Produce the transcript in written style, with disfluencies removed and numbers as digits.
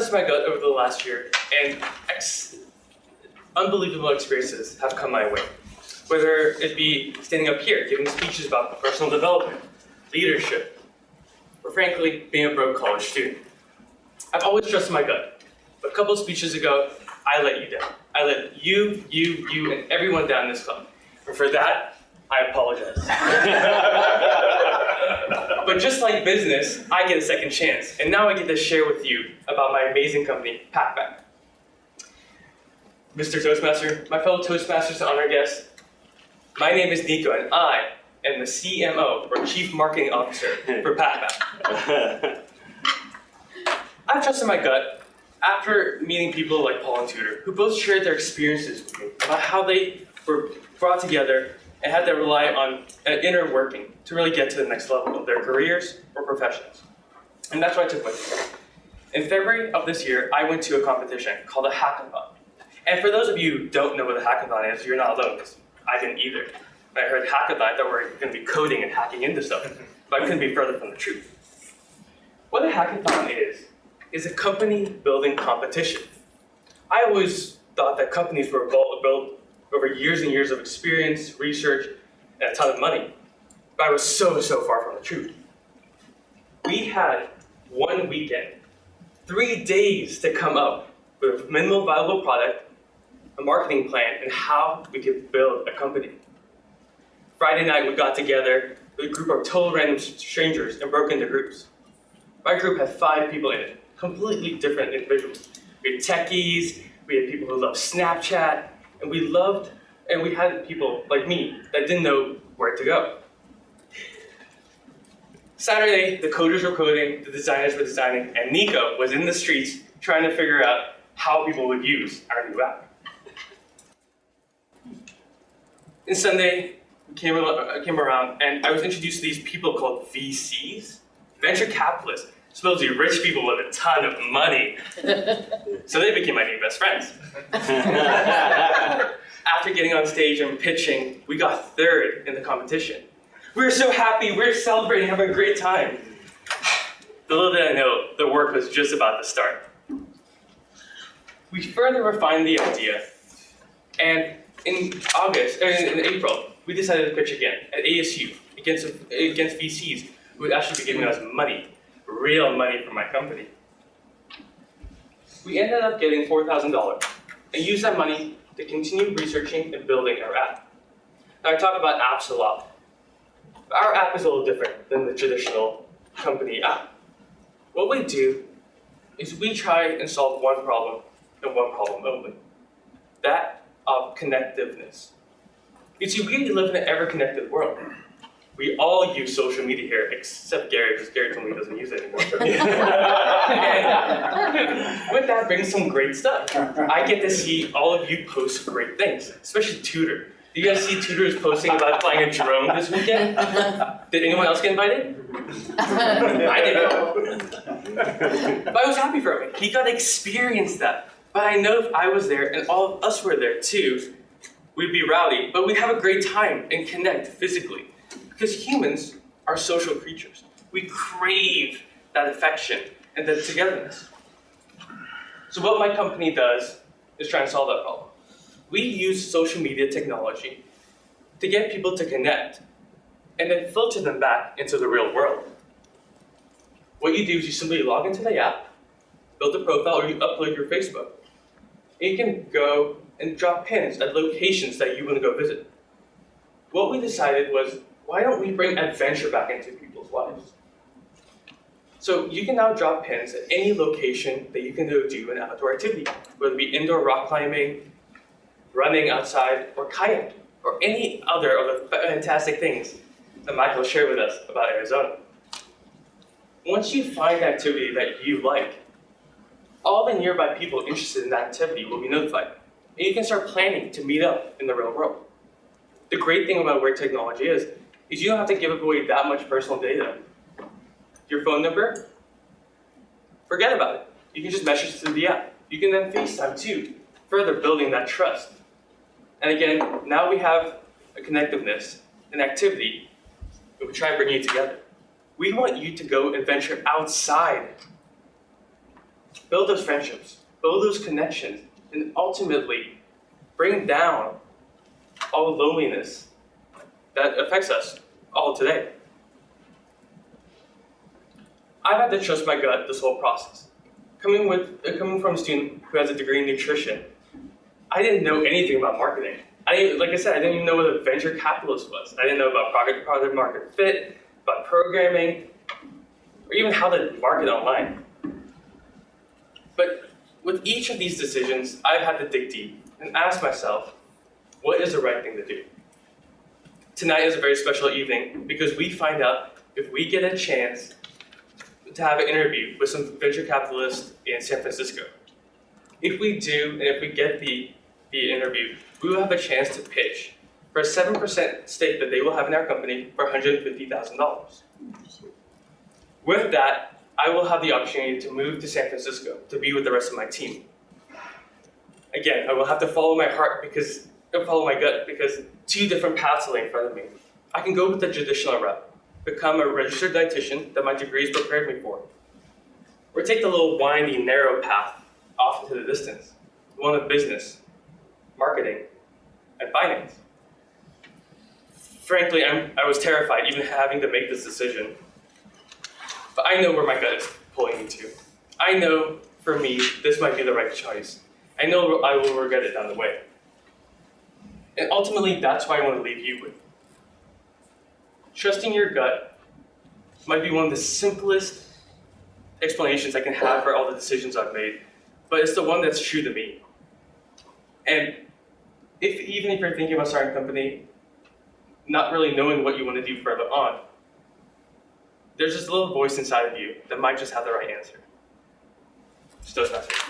trusted my gut over the last year, and unbelievable experiences have come my way. Whether it be standing up here, giving speeches about personal development, leadership, or frankly, being a broke college student. I've always trusted my gut, but a couple of speeches ago, I let you down. I let you, and everyone down in this club. And for that, I apologize. But just like business, I get a second chance, and now I get to share with you about my amazing company, Packback. Mr. Toastmaster, my fellow Toastmasters and honor guests, my name is Nico, and I am the CMO, or Chief Marketing Officer, for Packback. I've trusted my gut after meeting people like Paul and Tudor, who both shared their experiences with me about how they were brought together and had to rely on an inner working to really get to the next level of their careers or professions. And that's what I took with me. In February of this year, I went to a competition called a hackathon. And for those of you who don't know what a hackathon is, you're not alone, because I didn't either. When I heard hackathon, I thought we were going to be coding and hacking into stuff, but I couldn't be further from the truth. What a hackathon is a company building competition. I always thought that companies were built over years and years of experience, research, and a ton of money. But I was so far from the truth. We had 1 weekend, 3 days to come up with a minimal viable product, a marketing plan, and how we could build a company. Friday night, we got together with a group of total random strangers and broke into groups. My group had 5 people in it, completely different individuals. We had techies, we had people who loved Snapchat, and we had people like me that didn't know where to go. Saturday, the coders were coding, the designers were designing, and Nico was in the streets trying to figure out how people would use our new app. And Sunday came around, and I was introduced to these people called VCs, venture capitalists, supposedly rich people with a ton of money. So they became my new best friends. After getting on stage and pitching, we got 3rd in the competition. We were so happy, we were celebrating, having a great time. Little did I know, the work was just about to start. We further refined the idea, and in April, we decided to pitch again at ASU against VCs who would actually be giving us money, real money from my company. We ended up getting $4,000 and used that money to continue researching and building our app. Now I talk about apps a lot. Our app is a little different than the traditional company app. What we do is we try and solve one problem and one problem only. That of connectiveness. You see, we live in an ever-connected world. We all use social media here, except Gary, because Gary told me he doesn't use it anymore. And with that brings some great stuff. I get to see all of you post great things, especially Tudor. Do you guys see Tudor's posting about flying a drone this weekend? Did anyone else get invited? I didn't. But I was happy for him. He got to experience that. But I know if I was there and all of us were there too, we'd be rowdy, but we'd have a great time and connect physically. Because humans are social creatures. We crave that affection and that togetherness. So what my company does is try and solve that problem. We use social media technology to get people to connect and then filter them back into the real world. What you do is you simply log into the app, build a profile, or you upload your Facebook. And you can go and drop pins at locations that you want to go visit. What we decided was, why don't we bring adventure back into people's lives? So you can now drop pins at any location that you can go do an outdoor activity, whether it be indoor rock climbing, running outside, or kayaking, or any other of the fantastic things that Michael shared with us about Arizona. Once you find an activity that you like, all the nearby people interested in that activity will be notified, and you can start planning to meet up in the real world. The great thing about where technology is you don't have to give away that much personal data. Your phone number, forget about it. You can just message through the app. You can then FaceTime too, further building that trust. And again, now we have a connectiveness, an activity that we try and bring you together. We want you to go and venture outside. build those friendships, build those connections, and ultimately bring down all the loneliness that affects us all today. I've had to trust my gut this whole process. Coming from a student who has a degree in nutrition, I didn't know anything about marketing. Like I said, I didn't even know what a venture capitalist was. I didn't know about product market fit, about programming, or even how to market online. But with each of these decisions, I've had to dig deep and ask myself, what is the right thing to do? Tonight is a very special evening because we find out if we get a chance to have an interview with some venture capitalists in San Francisco. If we do, and if we get the interview, we will have a chance to pitch for a 7% stake that they will have in our company for $150,000. With that, I will have the opportunity to move to San Francisco to be with the rest of my team. Again, I will have to follow my gut because two different paths lay in front of me. I can go with the traditional route, become a registered dietitian that my degrees prepared me for, or take the little windy, narrow path off into the distance, one of business, marketing, and finance. Frankly, I was terrified even having to make this decision. But I know where my gut is pulling me to. I know, for me, this might be the right choice. I know I will regret it down the way. And ultimately, that's why I want to leave you with. Trusting your gut might be one of the simplest explanations I can have for all the decisions I've made, but it's the one that's true to me. And even if you're thinking about starting a company, not really knowing what you want to do further on, there's this little voice inside of you that might just have the right answer. Toastmasters.